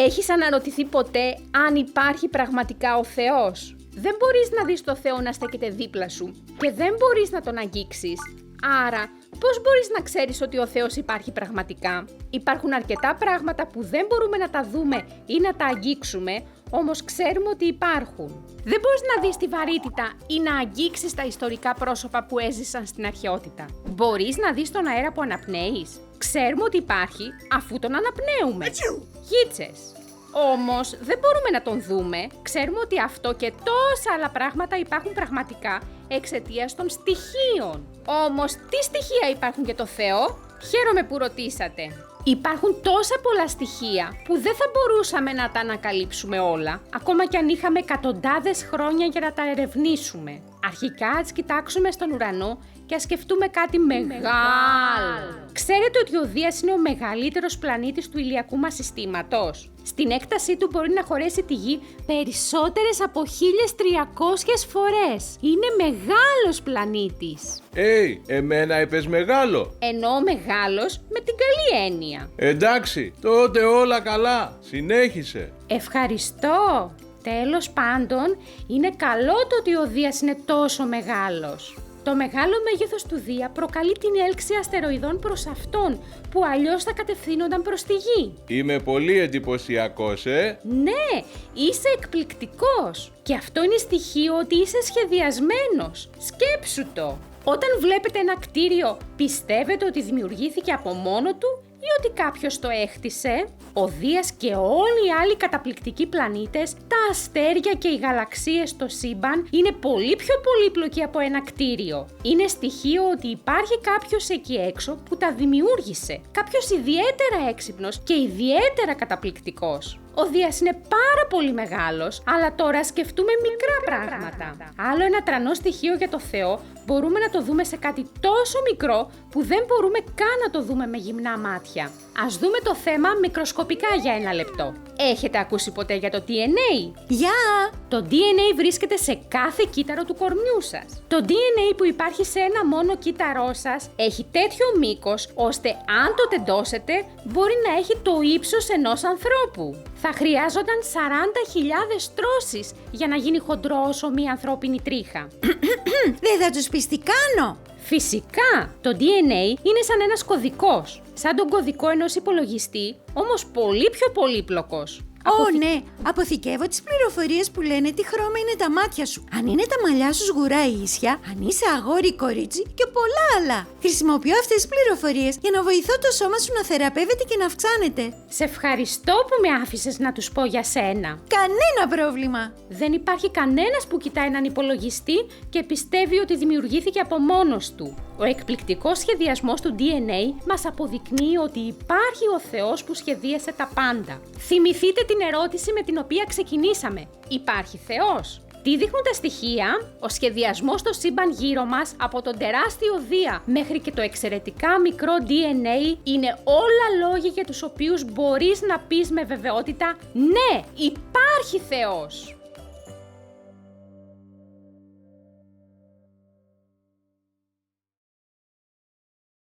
Έχεις αναρωτηθεί ποτέ αν υπάρχει πραγματικά ο Θεός? Δεν μπορείς να δεις το Θεό να στέκεται δίπλα σου και δεν μπορείς να τον αγγίξεις. Άρα, πώς μπορείς να ξέρεις ότι ο Θεός υπάρχει πραγματικά? Υπάρχουν αρκετά πράγματα που δεν μπορούμε να τα δούμε ή να τα αγγίξουμε, όμως ξέρουμε ότι υπάρχουν. Δεν μπορείς να δεις τη βαρύτητα ή να αγγίξεις τα ιστορικά πρόσωπα που έζησαν στην αρχαιότητα. Μπορείς να δεις τον αέρα που αναπνέεις? Ξέρουμε ότι υπάρχει αφού τον αναπνέουμε. Γίτσες. Όμως δεν μπορούμε να τον δούμε. Ξέρουμε ότι αυτό και τόσα άλλα πράγματα υπάρχουν πραγματικά εξαιτίας των στοιχείων. Όμως τι στοιχεία υπάρχουν για το Θεό? Χαίρομαι που ρωτήσατε. Υπάρχουν τόσα πολλά στοιχεία που δεν θα μπορούσαμε να τα ανακαλύψουμε όλα, ακόμα κι αν είχαμε εκατοντάδες χρόνια για να τα ερευνήσουμε. Αρχικά ας κοιτάξουμε στον ουρανό και ας σκεφτούμε κάτι μεγάλο. Ξέρετε ότι ο Δίας είναι ο μεγαλύτερος πλανήτης του ηλιακού μας συστήματος? Στην έκτασή του μπορεί να χωρέσει τη Γη περισσότερες από 1300 φορές. Είναι μεγάλος πλανήτης. Εμένα είπες μεγάλο? Εννοώ μεγάλος με την καλή έννοια. Εντάξει, τότε όλα καλά. Συνέχισε. Ευχαριστώ. Τέλος πάντων, είναι καλό το ότι ο Δίας είναι τόσο μεγάλος. Το μεγάλο μέγεθος του Δία προκαλεί την έλξη αστεροειδών προς αυτόν, που αλλιώς θα κατευθύνονταν προς τη Γη. Είμαι πολύ εντυπωσιακός, Ναι, είσαι εκπληκτικός. Και αυτό είναι στοιχείο ότι είσαι σχεδιασμένος. Σκέψου το. Όταν βλέπετε ένα κτίριο, πιστεύετε ότι δημιουργήθηκε από μόνο του ή ότι κάποιος το έχτισε? Ο Δίας και όλοι οι άλλοι καταπληκτικοί πλανήτες, τα αστέρια και οι γαλαξίες στο σύμπαν είναι πολύ πιο πολύπλοκοι από ένα κτίριο. Είναι στοιχείο ότι υπάρχει κάποιος εκεί έξω που τα δημιούργησε. Κάποιος ιδιαίτερα έξυπνος και ιδιαίτερα καταπληκτικός. Ο Δίας είναι πάρα πολύ μεγάλος, αλλά τώρα σκεφτούμε μικρά πράγματα. Άλλο ένα τρανό στοιχείο για το Θεό μπορούμε να το δούμε σε κάτι τόσο μικρό που δεν μπορούμε καν να το δούμε με γυμνά μάτια. Ας δούμε το θέμα μικροσκοπικά για ένα λεπτό. Έχετε ακούσει ποτέ για το DNA? Γεια! Το DNA βρίσκεται σε κάθε κύτταρο του κορμιού σας. Το DNA που υπάρχει σε ένα μόνο κύτταρό σας έχει τέτοιο μήκος, ώστε αν το τεντώσετε μπορεί να έχει το ύψος ενός ανθρώπου. Θα χρειάζονταν 40.000 τρώσεις για να γίνει χοντρό όσο μία ανθρώπινη τρίχα. Δεν θα τους πεις τι κάνω! Φυσικά! Το DNA είναι σαν ένας κωδικός. Σαν τον κωδικό ενός υπολογιστή, όμως πολύ πιο πολύπλοκος. Ναι, αποθηκεύω τις πληροφορίες που λένε τι χρώμα είναι τα μάτια σου, αν είναι τα μαλλιά σου σγουρά ή ίσια, αν είσαι αγόρι ή κορίτσι και πολλά άλλα. Χρησιμοποιώ αυτές τις πληροφορίες για να βοηθώ το σώμα σου να θεραπεύεται και να αυξάνεται. Σε ευχαριστώ που με άφησες να τους πω για σένα. Κανένα πρόβλημα. Δεν υπάρχει κανένας που κοιτάει έναν υπολογιστή και πιστεύει ότι δημιουργήθηκε από μόνος του. Ο εκπληκτικός σχεδιασμός του DNA μας αποδεικνύει ότι υπάρχει ο Θεός που σχεδίασε τα πάντα. Θυμηθείτε την ερώτηση με την οποία ξεκινήσαμε. Υπάρχει Θεός? Τι δείχνουν τα στοιχεία? Ο σχεδιασμός στο σύμπαν γύρω μας, από τον τεράστιο Δία μέχρι και το εξαιρετικά μικρό DNA, είναι όλα λόγοι για τους οποίους μπορείς να πεις με βεβαιότητα «Ναι, υπάρχει Θεός».